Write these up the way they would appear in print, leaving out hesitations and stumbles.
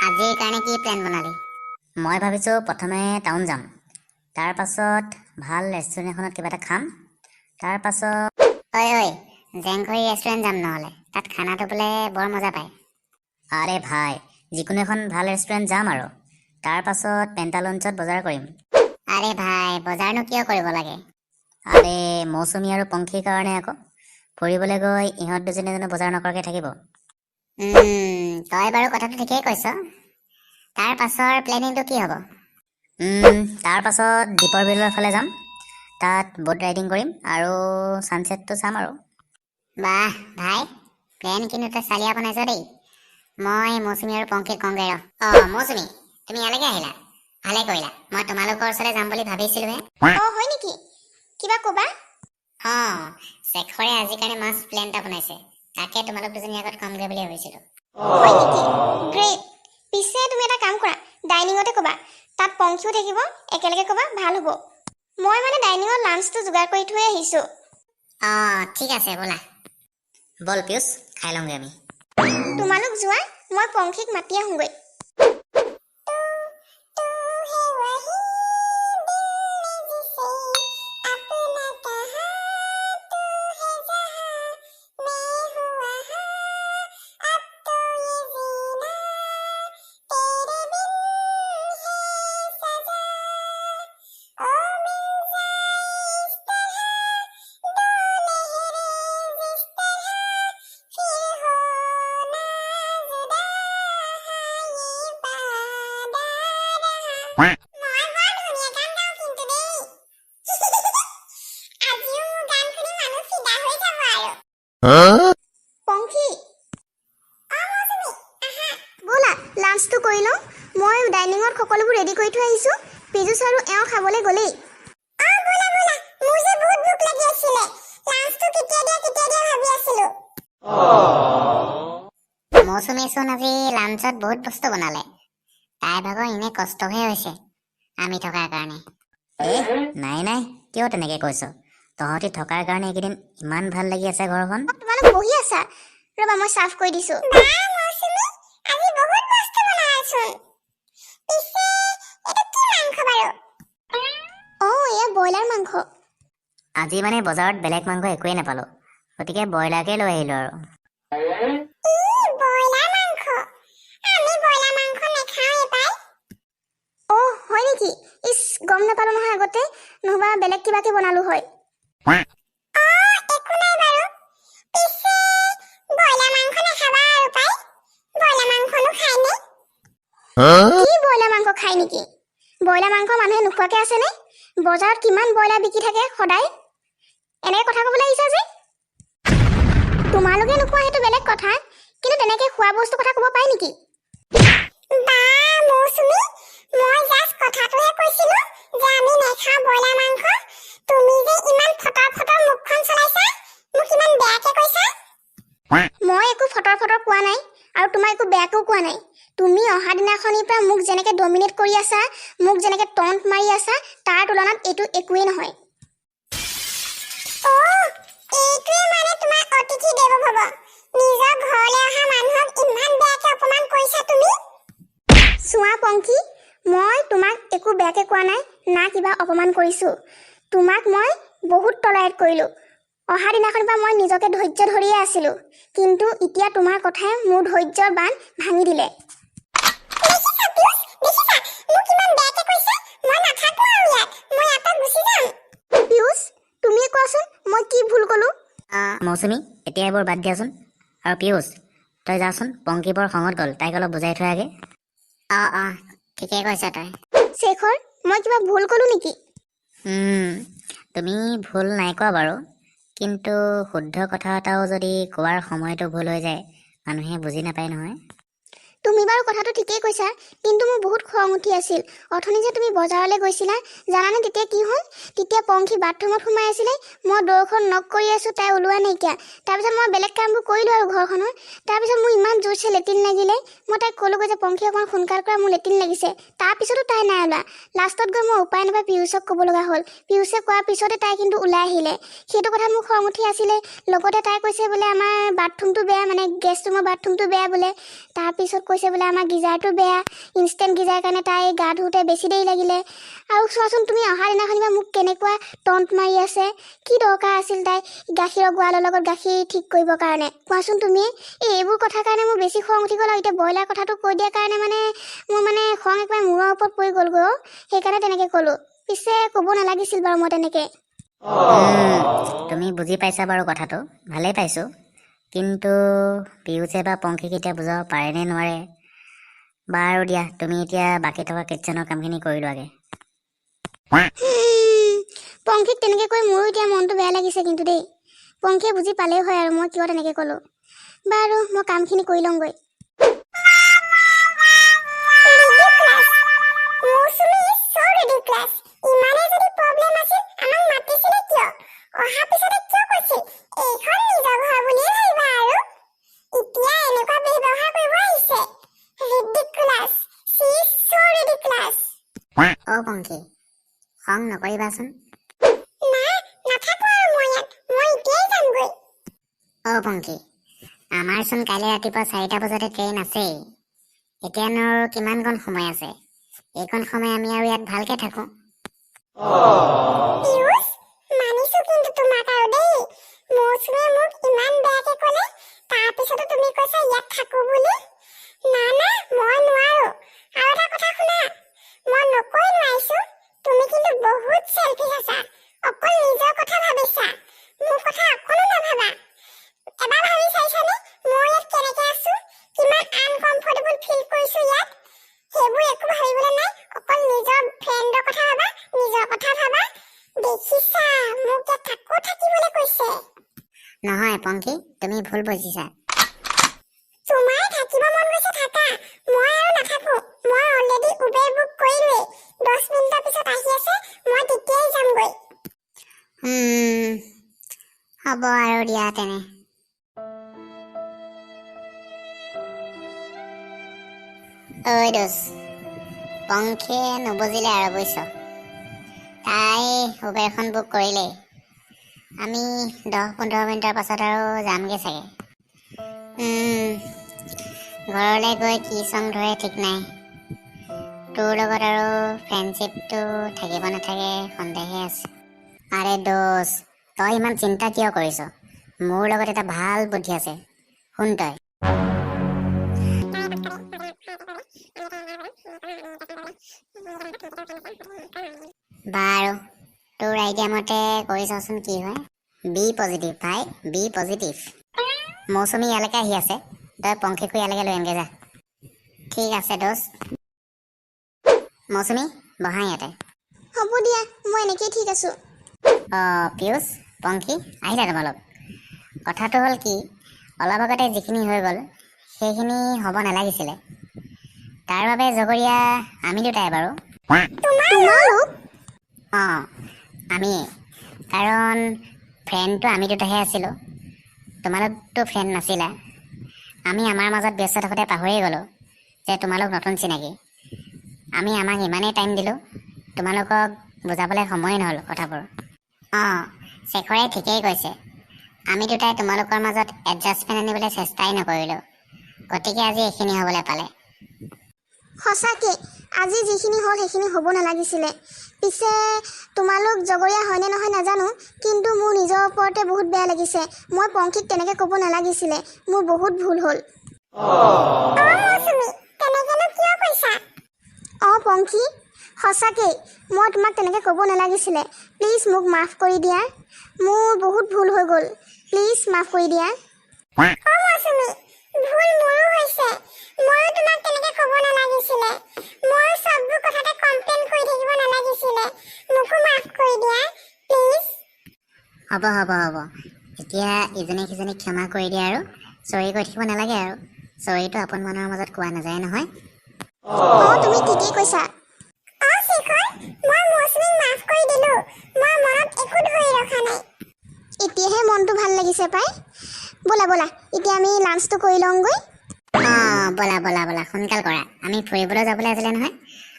আজিৰ কাৰণে কি প্লেন বনালি? মই ভাবিছোঁ প্ৰথমে টাউন যাম, তাৰ পাছত ভাল ৰেষ্টুৰেণ্ট এখনত কিবা এটা খাম, তাৰ পাছত ঐ জেংঘৰি ৰেষ্টুৰেণ্ট যাম, নহ'লে তাত খানাটো বোলে বৰ মজা পায়। আৰে ভাই, যিকোনো এখন ভাল ৰেষ্টুৰেণ্ট যাম আৰু তাৰ পাছত পেণ্টালুঞ্চত বজাৰ কৰিম। আৰে ভাই, বজাৰনো কিয় কৰিব লাগে? আৰে মৌচুমী আৰু পংখীৰ কাৰণে আকৌ। ফুৰিবলৈ গৈ ইহঁত দুজনে জানো বজাৰ নকৰাকৈ থাকিব? তই বাৰু কথাটো ঠিকেই কৈছ। তাৰ পাছৰ প্লেনিংটো কি হ'ব? তাৰ পাছত দীপৰ বিলৰ ফালে যাম, তাত ব'ট ৰাইডিং কৰিম আৰু ছানছেটটো চাম আৰু। বাহ ভাই, প্লেন কিন্তু তই চালিয়া বনাইছ দেই। মই মৌচুমী আৰু পংখীক কওঁগৈ ৰ। মৌচুমী, তুমি ইয়ালৈকে আহিলা, ভালে কৰিলা। মই তোমালোকৰ ওচৰলৈ যাম বুলি ভাবিছিলোঁহে। হয় নেকি? কিবা ক'বা? শেখৰে আজিৰ কাৰণে মাছ প্লেন এটা বনাইছে, তাকে তোমালোক দুজনী আগত কমগৈ বুলি ভাবিছিলোঁ। হয় নেকি? গ্ৰেট। পিছে তুমি এটা কাম কৰা, ডাইনিঙতে ক'বা, তাত পংখীও থাকিব, একেলগে ক'বা, ভাল হ'ব। মই মানে ডাইনিঙত লাঞ্চটো যোগাৰ কৰি থৈ আহিছোঁ। ঠিক আছে, ব'লা। বল পিয়ুষ, খাই লওঁগৈ আমি। তোমালোক যোৱা, মই পংখীক মাতি আহোঁগৈ। পংখী, ব'লা লাঞ্চটো কৰি লওঁ। মই ডাইনিঙত সকলোবোৰ ৰেডি কৰি থৈ আহিছোঁ। পিজুচ আৰু এওঁ খাবলৈ গ'লেই। মৌচুমীচোন আজি লাঞ্চত বহুত বস্তু বনালে। তাইৰ ভাগৰ এনে কষ্টহে হৈছে আমি থকাৰ কাৰণে। নাই, কিয় তেনেকৈ কৈছ? তহঁতি থকাৰ কাৰণে এইকেইদিন ইমান ভাল লাগি আছে ঘৰখন। তোমালোক বহি আছা, ৰ'বা মই চাৰ্ভ কৰি দিছোঁ। এয়া ব্ৰইলাৰ মাংস। আজি মানে বজাৰত বেলেগ মাংস একোৱেই নাপালোঁ, গতিকে ব্ৰইলাৰকে লৈ আহিলোঁ আৰু। হয় নেকি? গম নাপালোঁ নহয় আগতে, নহ'বা বেলেগ কিবাকে বনালোঁ হয়। কি ব্ৰইলাৰ মাংস খাই নেকি? ব্ৰইলাৰ মাংস মানুহে নোখোৱাকে আছেনে? বজাৰত কিমান ব্ৰইলাৰ বিকি থাকে সদায়। এনেকৈ কথা ক'বলৈ আহিছা যে? তোমালোকে নোখোৱা সেইটো বেলেগ কথা, কিন্তু তেনেকৈ খোৱা বস্তু কথা ক'ব পাই নেকি? মই একো ফটৰ কোৱা নাই, আৰু তোমাৰ একো বেয়াকেও কোৱা নাই। তুমি অহা দিনাখনিৰ পৰা মোক যেনেকৈ ডমিনেট কৰি আছা, মোক যেনেকৈ টণ্ট মাৰি আছা, তাৰ তুলনাত এইটো একোৱেই নহয়। চোৱা পংখী, মই তোমাক একো বেয়াকৈ কোৱা নাই, না কিবা অপমান কৰিছোঁ। তোমাক মই বহুত টলাৰেট কৰিলোঁ। অহা দিনাখনৰ পৰা মই নিজকে ধৈৰ্য ধৰিয়ে আছিলোঁ, কিন্তু এতিয়া তোমাৰ কথাই মোৰ ধৈৰ্যৰ বান্ধ ভাঙি দিলে। পিয়ুষ, তুমিয়ে কোৱাচোন মই কি ভুল ক'লোঁ? মৌচুমী, এতিয়া এইবোৰ বাদ দিয়াচোন। আৰু পিয়ুষ, তই যাচোন, পংখী বৰ খঙত গ'ল, তাইক অলপ বুজাই থৈ আগে। ঠিকেই কৈছ তই। শেখৰ, মই কিবা ভুল ক'লোঁ নেকি? তুমি ভুল নাই কোৱা বাৰু, কিন্তু শুদ্ধ কথা এটাও যদি কোৱাৰ সময়টো ভুল হৈ যায়, মানুহে বুজি নাপায় নহয়। তুমি বাৰু কথাটো ঠিকেই কৈছা, কিন্তু মোৰ বহুত খং উঠি আছিল। অথনি যে তুমি বজাৰলৈ গৈছিলা, জানানে তেতিয়া কি হ'ল? তেতিয়া পংখী বাথৰুমত সোমাই আছিলে, মই দৌৰখন নক কৰি আছোঁ, তাই ওলোৱা নাইকিয়া। তাৰপিছত মই বেলেগ কামবোৰ কৰিলোঁ আৰু ঘৰখনৰ। তাৰপিছত মোৰ ইমান জোৰছে লেট্ৰিন লাগিলে, মই তাইক ক'লোগৈ যে পংখী অকণমান সোনকাল কৰা, মোৰ লেট্ৰিন লাগিছে। তাৰপিছতো তাই নাই ওলোৱা। লাষ্টত গৈ মই উপায় নাপাই পিয়ুষক ক'ব লগা হ'ল। পিয়ুষে কোৱাৰ পিছতে তাই কিন্তু ওলাই আহিলে। সেইটো কথা মোৰ খং উঠি আছিলে। লগতে তাই কৈছে বোলে আমাৰ বাথৰুমটো বেয়া, মানে গেষ্ট ৰুমৰ বাথৰুমটো বেয়া বোলে। তাৰপিছত কৈছে বোলে আমাৰ গিজাৰটো বেয়া, ইনষ্টেণ্ট গিজাৰ কাৰণে তাই গা ধুওঁতে বেছি দেৰি লাগিলে। আৰু চোৱাচোন তুমি অহা দিনাখনিবা মোক কেনেকুৱা টণ্ট মাৰি আছে। কি দৰকাৰ আছিল তাই গাখীৰৰ গোৱালৰ লগত গাখীৰ ঠিক কৰিবৰ কাৰণে, কোৱাচোন তুমি? এইবোৰ কথাৰ কাৰণে মোৰ বেছি খং উঠি গ'ল। আৰু এতিয়া ব্ৰইলাৰ কথাটো কৈ দিয়াৰ কাৰণে মোৰ খং একেবাৰে মূৰৰ ওপৰত পৰি গ'লগৈ। সেইকাৰণে তেনেকৈ ক'লোঁ। পিছে ক'ব নালাগিছিল বাৰু মই তেনেকৈ। তুমি বুজি পাইছা বাৰু কথাটো, ভালেই পাইছোঁ। কিন্তু পিয়ুষে বা পংখীক এতিয়া বুজাব পাৰেনে নোৱাৰে? বাৰু দিয়া, তুমি এতিয়া বাকী থকা কিটচেনৰ কামখিনি কৰি লোৱাগে। পংখীক তেনেকৈ কৈ মোৰো এতিয়া মনটো বেয়া লাগিছে কিন্তু দেই। পংখীয়ে বুজি পালেই হয় আৰু মই কিয় তেনেকৈ ক'লোঁ। বাৰু মই কামখিনি কৰি লওঁগৈ। অ পংখী, খং নকৰিবাচোন। অ পংখী, আমাৰচোন কাইলৈ ৰাতিপুৱা 4টা বজাতে ট্ৰেইন আছেই। এতিয়ানো কিমানকণ সময় আছে? এইকণ সময় আমি আৰু ইয়াত ভালকে থাকোঁ। নহয় পংখী, তুমি ভুল বুজিছা। হ'ব আৰু দিয়া তেনে। ঐ দোষ, পংখীয়ে নুবুজিলে আৰু বুজিছ। তাই উবেৰখন বুক কৰিলেই। আমি 10-15 মিনিটৰ পাছত আৰু যামগৈ চাগে। ঘৰলৈ গৈ কি চং ধৰে ঠিক নাই। তোৰ লগত আৰু ফ্ৰেণ্ডশ্বিপটো থাকিব নাথাকে সন্দেহে আছে। আৰে দোষ, তই ইমান চিন্তা কিয় কৰিছ? মোৰ লগত এটা ভাল বুদ্ধি আছে, শুন তই। বাৰু তোৰ আইডিয়া মতে কৰি চাচোন কি হয়। বি পজিটিভ ভাই, বি পজিটিভ। মৌচুমী ইয়ালৈকে আহি আছে, তই পংখীকো ইয়ালৈকে লৈ আনগে যা। ঠিক আছে দোষ। মৌচুমী বহা ইয়াতে। হ'ব দিয়া, মই এনেকেই ঠিক আছোঁ। পিয়ুষ, পংখী আহিলা তোমালোক। কথাটো হ'ল কি, অলপ আগতে যিখিনি হৈ গ'ল সেইখিনি হ'ব নালাগিছিলে। তাৰ বাবে জগৰীয়া আমি দুটাই বাৰু। তোমালোক? আমিয়ে। কাৰণ ফ্ৰেণ্ডটো আমি দুটাহে আছিলোঁ, তোমালোকতো ফ্ৰেণ্ড নাছিলা। আমি আমাৰ মাজত ব্যস্ত থাকোঁতে পাহৰিয়ে গ'লোঁ যে তোমালোক নতুন চিনাকি। আমি আমাক ইমানেই টাইম দিলোঁ, তোমালোকক বুজাবলৈ সময়ে নহ'ল কথাবোৰ। শেখৰে ঠিকেই কৈছে, আমি দুটাই তোমালোকৰ মাজত এডজাষ্টমেণ্ট আনিবলৈ চেষ্টাই নকৰিলোঁ। গতিকে আজি এইখিনি হ'বলৈ পালে। সঁচাকৈ আজি যিখিনি হ'ল সেইখিনি হ'ব নালাগিছিলে। পিছে তোমালোক জগৰীয়া হয়নে নহয় নাজানো, কিন্তু মোৰ নিজৰ ওপৰতে বহুত বেয়া লাগিছে। মই পংখীক তেনেকৈ ক'ব নালাগিছিলে, মোৰ বহুত ভুল হ'ল। পংখী, সঁচাকৈ মই তোমাক তেনেকৈ ক'ব নালাগিছিলে। প্লিজ মোক মাফ কৰি দিয়া, মোৰ বহুত ভুল হৈ গ'ল। প্লিজ মাফ কৰি দিয়া। হ'ব। এতিয়া ইজনে সিজনীক ক্ষমা কৰি দিয়া আৰু চৰি কৈ থাকিব নালাগে আৰু। চৰিটো আপোন মানুহৰ মাজত কোৱা নাযায় নহয়। তুমি ঠিকেই কৈছা। এতিয়াহে মনটো ভাল লাগিছে পাই। ব'লা এতিয়া আমি লাঞ্চটো কৰি লওঁগৈ। ব'লা সোনকাল কৰা, আমি ফুৰিবলৈ যাবলৈ আছিলে নহয়।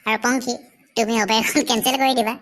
আৰু পংখী, তুমি উবেৰখন কেঞ্চেল কৰি দিবা।